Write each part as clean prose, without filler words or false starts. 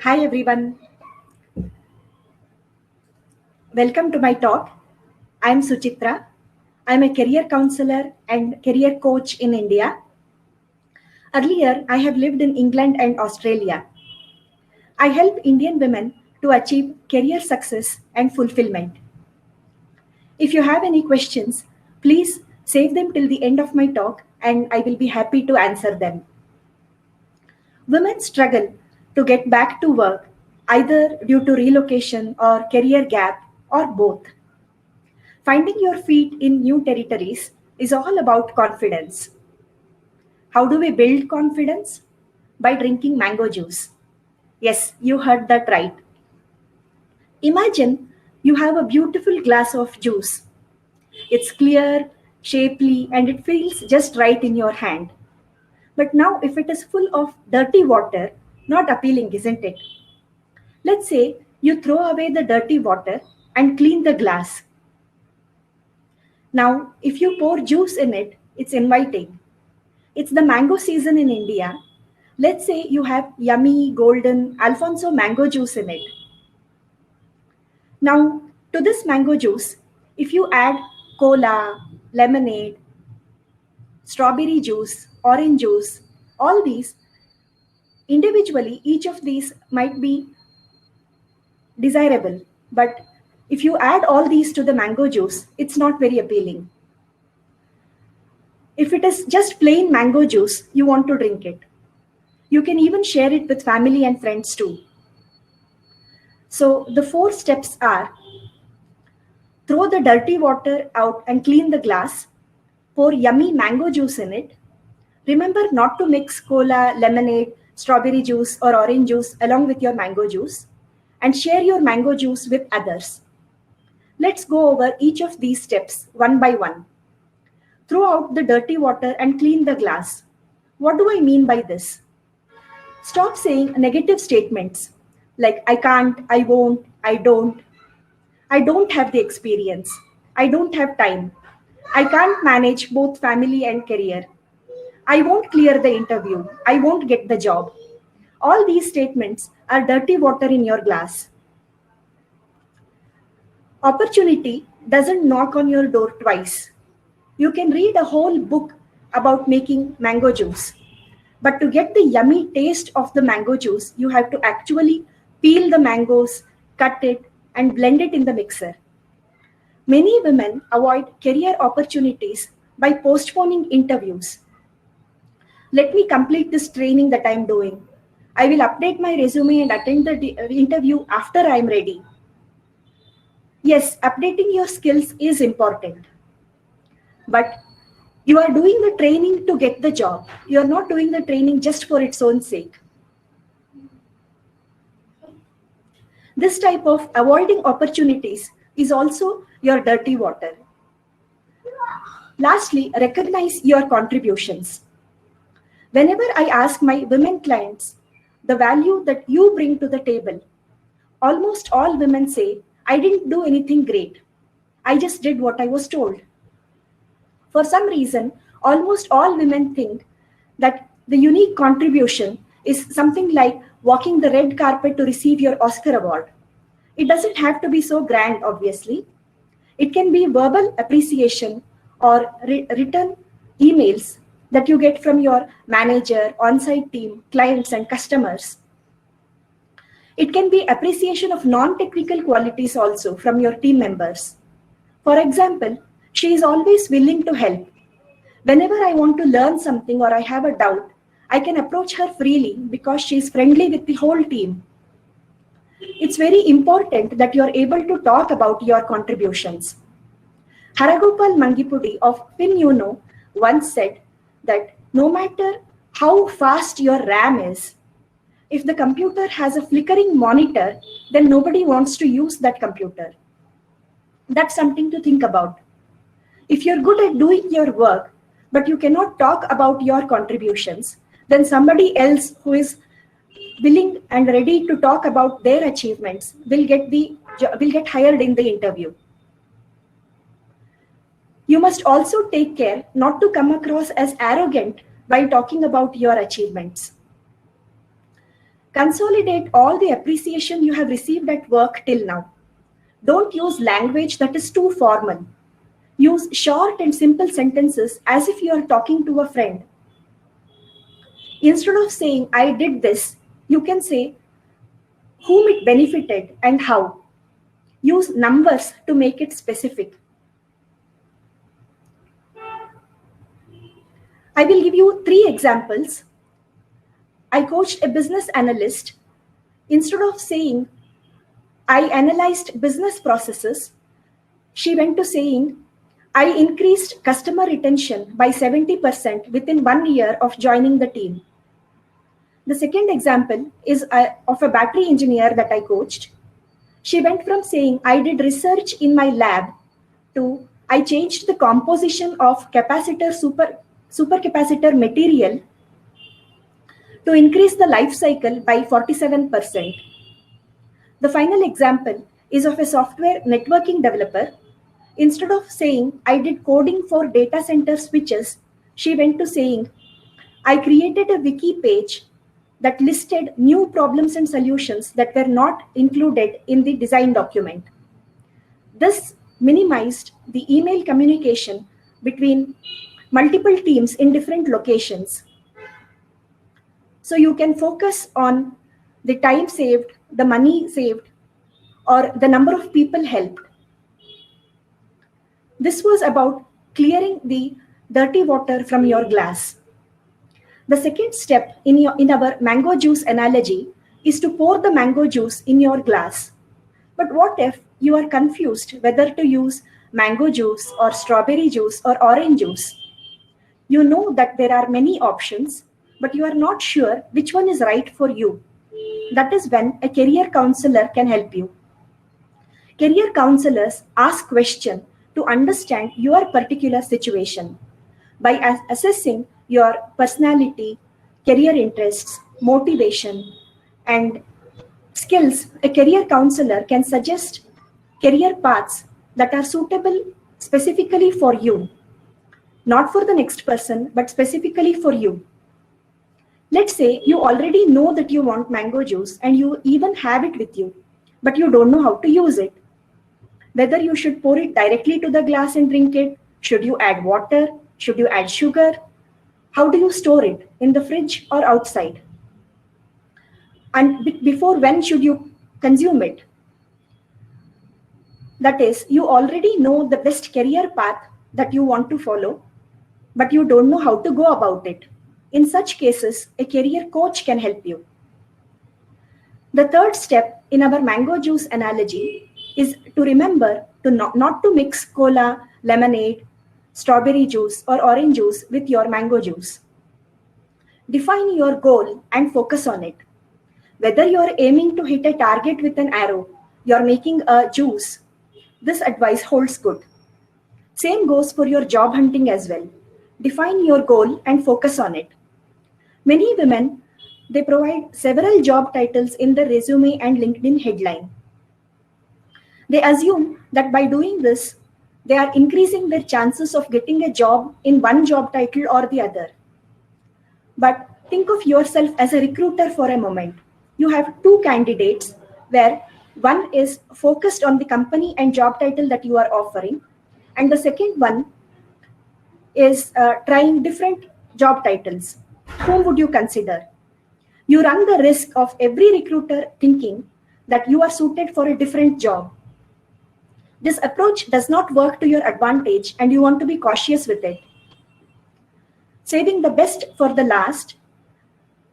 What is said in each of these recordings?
Hi everyone, welcome to my talk. I am Suchitra. I am a career counselor and career coach in India. Earlier, I have lived in England and Australia. I help Indian women to achieve career success and fulfillment. If you have any questions, please save them till the end of my talk and I will be happy to answer them. Women struggle to get back to work either due to relocation or career gap or both. Finding your feet in new territories is all about confidence. How do we build confidence? By drinking mango juice. Yes, you heard that right. Imagine you have a beautiful glass of juice. It's clear, shapely, and it feels just right in your hand. But now, if it is full of dirty water, not appealing, isn't it? Let's say you throw away the dirty water and clean the glass. Now, if you pour juice in it, it's inviting. It's the mango season in India. Let's say you have yummy, golden Alfonso mango juice in it. Now, to this mango juice, if you add cola, lemonade, strawberry juice, orange juice, all these, individually, each of these might be desirable. But if you add all these to the mango juice, it's not very appealing. If it is just plain mango juice, you want to drink it. You can even share it with family and friends too. So the 4 steps are: throw the dirty water out and clean the glass, pour yummy mango juice in it. Remember not to mix cola, lemonade, strawberry juice or orange juice along with your mango juice, and share your mango juice with others. Let's go over each of these steps one by one. Throw out the dirty water and clean the glass. What do I mean by this? Stop saying negative statements like I can't, I won't, I don't have the experience, I don't have time, I can't manage both family and career, I won't clear the interview, I won't get the job. All these statements are dirty water in your glass. Opportunity doesn't knock on your door twice. You can read a whole book about making mango juice. But to get the yummy taste of the mango juice, you have to actually peel the mangoes, cut it, and blend it in the mixer. Many women avoid career opportunities by postponing interviews. Let me complete this training that I'm doing. I will update my resume and attend the interview after I'm ready. Yes, updating your skills is important. But you are doing the training to get the job. You are not doing the training just for its own sake. This type of avoiding opportunities is also your dirty water. Lastly, recognize your contributions. Whenever I ask my women clients the value that you bring to the table, almost all women say, I didn't do anything great. I just did what I was told. For some reason, almost all women think that the unique contribution is something like walking the red carpet to receive your Oscar award. It doesn't have to be so grand, obviously. It can be verbal appreciation or written emails that you get from your manager, on-site team, clients, and customers. It can be appreciation of non-technical qualities also from your team members. For example, she is always willing to help. Whenever I want to learn something or I have a doubt, I can approach her freely because she is friendly with the whole team. It's very important that you are able to talk about your contributions. Haragopal Mangipudi of FinUno once said that no matter how fast your RAM is, if the computer has a flickering monitor, then nobody wants to use that computer. That's something to think about. If you're good at doing your work, but you cannot talk about your contributions, then somebody else who is willing and ready to talk about their achievements will get hired in the interview. You must also take care not to come across as arrogant while talking about your achievements. Consolidate all the appreciation you have received at work till now. Don't use language that is too formal. Use short and simple sentences as if you are talking to a friend. Instead of saying, I did this, you can say whom it benefited and how. Use numbers to make it specific. I will give you 3 examples. I coached a business analyst. Instead of saying, I analyzed business processes, she went to saying, I increased customer retention by 70% within 1 year of joining the team. The second example is of a battery engineer that I coached. She went from saying, I did research in my lab to I changed the composition of supercapacitor material to increase the life cycle by 47%. The final example is of a software networking developer. Instead of saying, I did coding for data center switches, she went to saying, I created a wiki page that listed new problems and solutions that were not included in the design document. This minimized the email communication between multiple teams in different locations. So you can focus on the time saved, the money saved, or the number of people helped. This was about clearing the dirty water from your glass. The second step in our mango juice analogy is to pour the mango juice in your glass. But what if you are confused whether to use mango juice or strawberry juice or orange juice? You know that there are many options, but you are not sure which one is right for you. That is when a career counselor can help you. Career counselors ask questions to understand your particular situation. By assessing your personality, career interests, motivation, and skills, a career counselor can suggest career paths that are suitable specifically for you. Not for the next person, but specifically for you. Let's say you already know that you want mango juice and you even have it with you, but you don't know how to use it. Whether you should pour it directly to the glass and drink it, should you add water, should you add sugar? How do you store it, in the fridge or outside? And before when should you consume it? That is, you already know the best career path that you want to follow, but you don't know how to go about it. In such cases, a career coach can help you. The third step in our mango juice analogy is to remember to not to mix cola, lemonade, strawberry juice, or orange juice with your mango juice. Define your goal and focus on it. Whether you are aiming to hit a target with an arrow, you are making a juice, this advice holds good. Same goes for your job hunting as well. Define your goal and focus on it. Many women, they provide several job titles in the resume and LinkedIn headline. They assume that by doing this, they are increasing their chances of getting a job in one job title or the other. But think of yourself as a recruiter for a moment. You have 2 candidates where one is focused on the company and job title that you are offering, and the second one is trying different job titles. Whom would you consider? You run the risk of every recruiter thinking that you are suited for a different job. This approach does not work to your advantage, and you want to be cautious with it. Saving the best for the last,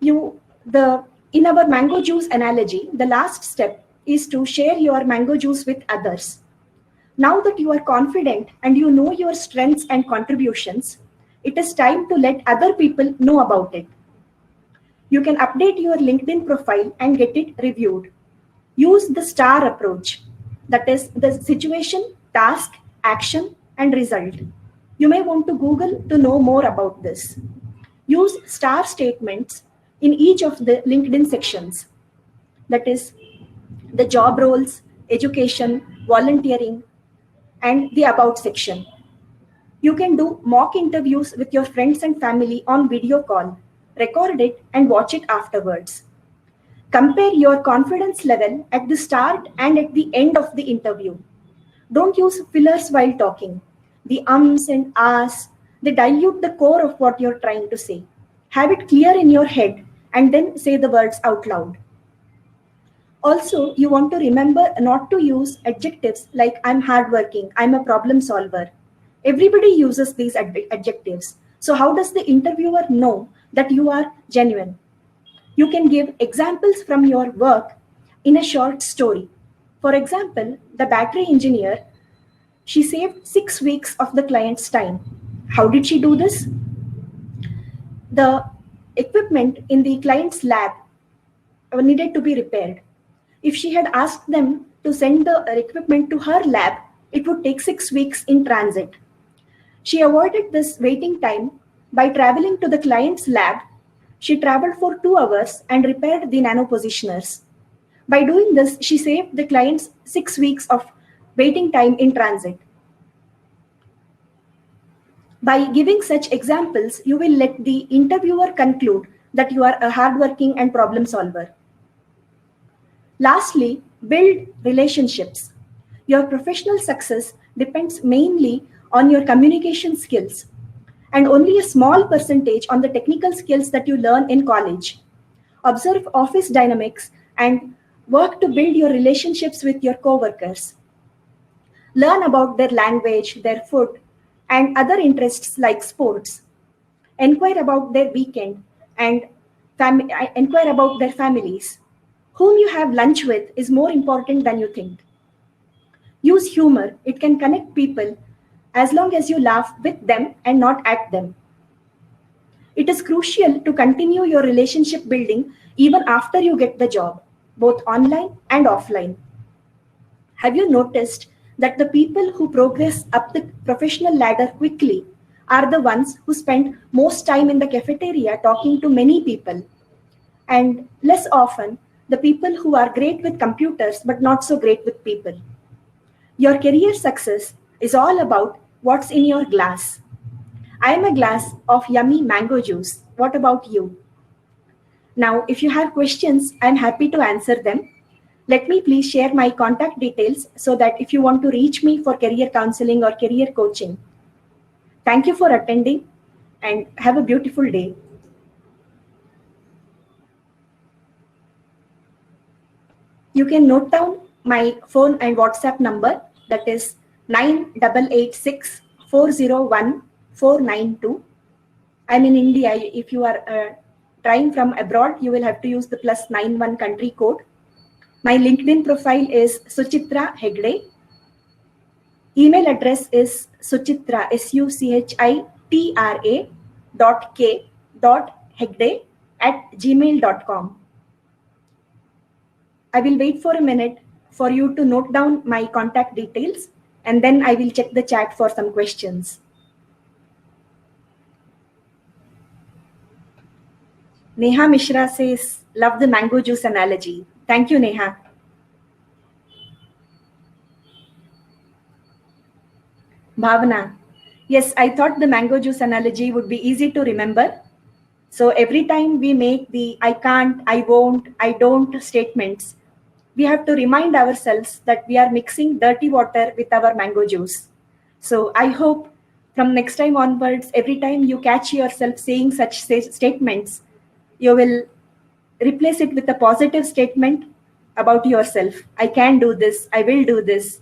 in our mango juice analogy, the last step is to share your mango juice with others. Now that you are confident and you know your strengths and contributions, it is time to let other people know about it. You can update your LinkedIn profile and get it reviewed. Use the STAR approach, that is the situation, task, action, and result. You may want to Google to know more about this. Use STAR statements in each of the LinkedIn sections, that is the job roles, education, volunteering, and the about section. You can do mock interviews with your friends and family on video call, record it and watch it afterwards. Compare your confidence level at the start and at the end of the interview. Don't use fillers while talking. The ums and ahs, they dilute the core of what you're trying to say. Have it clear in your head and then say the words out loud. Also, you want to remember not to use adjectives like I'm hardworking, I'm a problem solver. Everybody uses these adjectives. So how does the interviewer know that you are genuine? You can give examples from your work in a short story. For example, the battery engineer, she saved 6 weeks of the client's time. How did she do this? The equipment in the client's lab needed to be repaired. If she had asked them to send the equipment to her lab, it would take 6 weeks in transit. She avoided this waiting time by traveling to the client's lab. She traveled for 2 hours and repaired the nanopositioners. By doing this, she saved the clients 6 weeks of waiting time in transit. By giving such examples, you will let the interviewer conclude that you are a hardworking and problem solver. Lastly, build relationships. Your professional success depends mainly on your communication skills and only a small percentage on the technical skills that you learn in college. Observe office dynamics and work to build your relationships with your coworkers. Learn about their language, their food, and other interests like sports. Inquire about their weekend and inquire about their families. Whom you have lunch with is more important than you think. Use humor. It can connect people as long as you laugh with them and not at them. It is crucial to continue your relationship building even after you get the job, both online and offline. Have you noticed that the people who progress up the professional ladder quickly are the ones who spend most time in the cafeteria talking to many people, and less often the people who are great with computers but not so great with people? Your career success is all about what's in your glass. I am a glass of yummy mango juice. What about you? Now, if you have questions, I'm happy to answer them. Let me please share my contact details so that if you want to reach me for career counseling or career coaching. Thank you for attending and have a beautiful day. You can note down my phone and WhatsApp number, that is 9886 401 492. I'm in India. If you are trying from abroad, you will have to use the +91 country code. My LinkedIn profile is Suchitra Hegde. Email address is Suchitra, suchitra.k.hegde@gmail.com. I will wait for a minute for you to note down my contact details, and then I will check the chat for some questions. Neha Mishra says, love the mango juice analogy. Thank you, Neha. Bhavana, yes, I thought the mango juice analogy would be easy to remember. So every time we make the I can't, I won't, I don't statements, we have to remind ourselves that we are mixing dirty water with our mango juice. So I hope from next time onwards, every time you catch yourself saying such statements, you will replace it with a positive statement about yourself. I can do this. I will do this.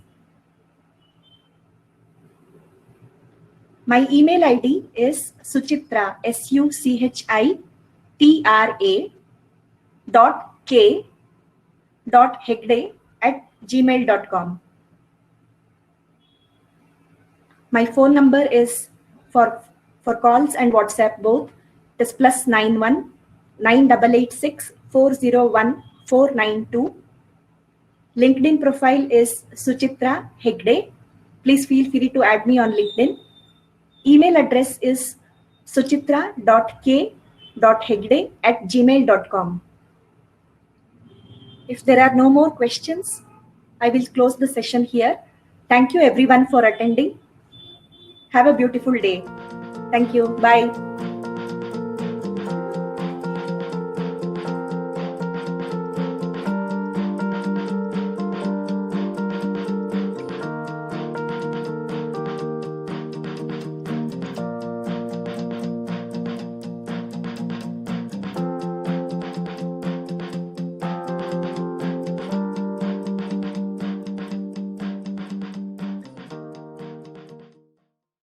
My email ID is Suchitra, SUCHITRA.K.Hegde@gmail.com. My phone number is for calls and WhatsApp both. It is +91 9886 401 492. LinkedIn profile is Suchitra Hegde. Please feel free to add me on LinkedIn. Email address is suchitra.k.hegde@gmail.com. If there are no more questions, I will close the session here. Thank you everyone for attending. Have a beautiful day. Thank you. Bye.